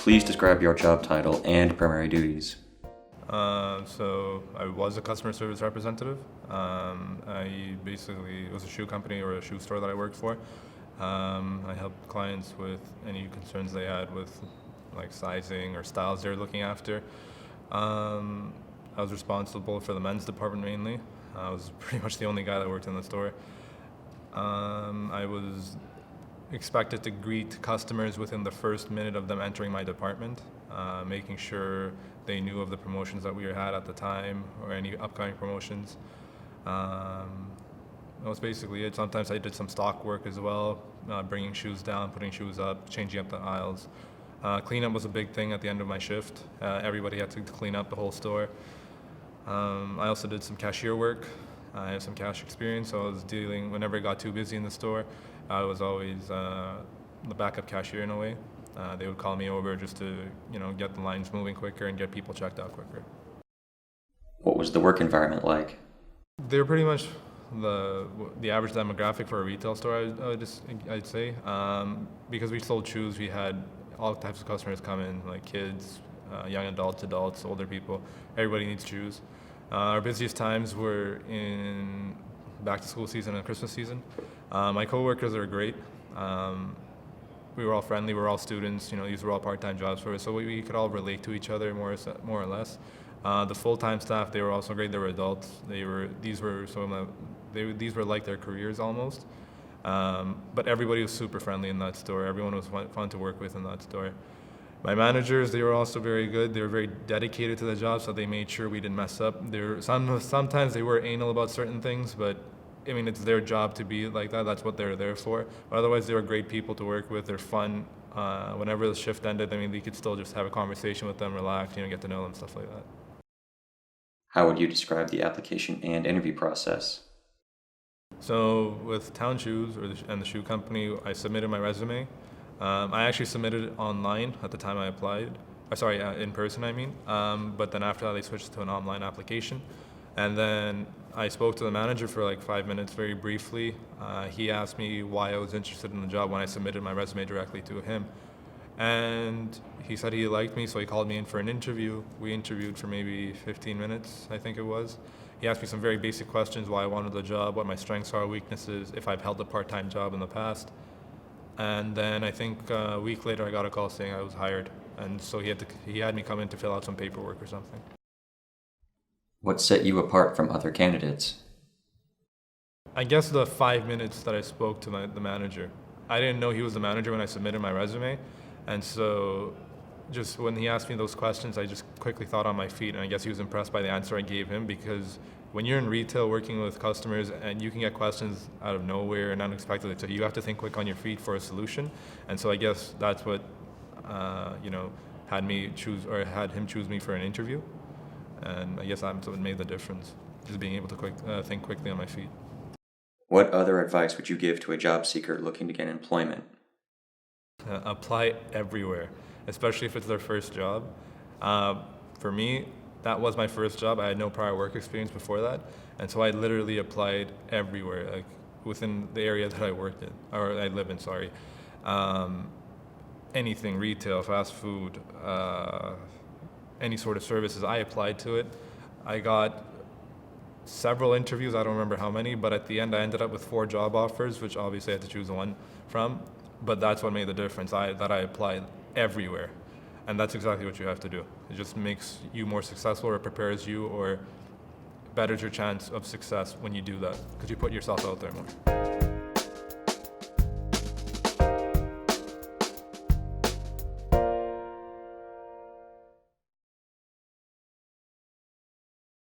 Please describe your job title and primary duties. So I was a customer service representative. It was a shoe company or a shoe store that I worked for. I helped clients with any concerns they had with like sizing or styles they're looking after. I was responsible for the men's department mainly. I was pretty much the only guy that worked in the store. I was expected to greet customers within the first minute of them entering my department, making sure they knew of the promotions that we had at the time or any upcoming promotions. That was basically it. Sometimes I did some stock work as well, bringing shoes down, putting shoes up, changing up the aisles. Cleanup was a big thing at the end of my shift. Everybody had to clean up the whole store. I also did some cashier work. I have some cash experience, so I was dealing, whenever it got too busy in the store, I was always the backup cashier in a way. They would call me over just to, get the lines moving quicker and get people checked out quicker. What was the work environment like? They're pretty much the average demographic for a retail store, I'd say. Because we sold shoes, we had all types of customers come in, like kids, young adults, older people. Everybody needs shoes. Our busiest times were in back to school season and Christmas season. My coworkers are great. We were all friendly. We were all students. These were all part-time jobs for us, so we could all relate to each other more or less. The full-time staff, they were also great. They were adults. These were like their careers almost. But everybody was super friendly in that store. Everyone was fun to work with in that store. My managers, they were also very good. They were very dedicated to the job, so they made sure we didn't mess up. Sometimes they were anal about certain things, but it's their job to be like that. That's what they're there for. But otherwise, they were great people to work with. They're fun. Whenever the shift ended, we could still just have a conversation with them, relax, get to know them, stuff like that. How would you describe the application and interview process? So with Town Shoes and the shoe company, I submitted my resume. I actually submitted it online at the time I applied. In person, But then after that, they switched to an online application. And then I spoke to the manager for like 5 minutes, very briefly. He asked me why I was interested in the job when I submitted my resume directly to him. And he said he liked me, so he called me in for an interview. We interviewed for maybe 15 minutes, I think it was. He asked me some very basic questions, why I wanted the job, what my strengths are, weaknesses, if I've held a part-time job in the past. And then I think a week later I got a call saying I was hired. And so he had me come in to fill out some paperwork or something. What set you apart from other candidates? I guess the 5 minutes that I spoke to the manager. I didn't know he was the manager when I submitted my resume. And so just when he asked me those questions, I just quickly thought on my feet. And I guess he was impressed by the answer I gave him, because when you're in retail working with customers and you can get questions out of nowhere and unexpectedly, so you have to think quick on your feet for a solution. And so I guess that's what had him choose me for an interview. And I guess that's what made the difference, just being able to think quickly on my feet. What other advice would you give to a job seeker looking to get employment? Apply everywhere, especially if it's their first job. For me, that was my first job. I had no prior work experience before that, and so I literally applied everywhere, like within the area that I worked in, or I live in. Sorry, anything retail, fast food, any sort of services. I applied to it. I got several interviews. I don't remember how many, but at the end, I ended up with 4 job offers, which obviously I had to choose one from. But that's what made the difference. That I applied everywhere. And that's exactly what you have to do. It just makes you more successful, or prepares you, or betters your chance of success when you do that, because you put yourself out there more.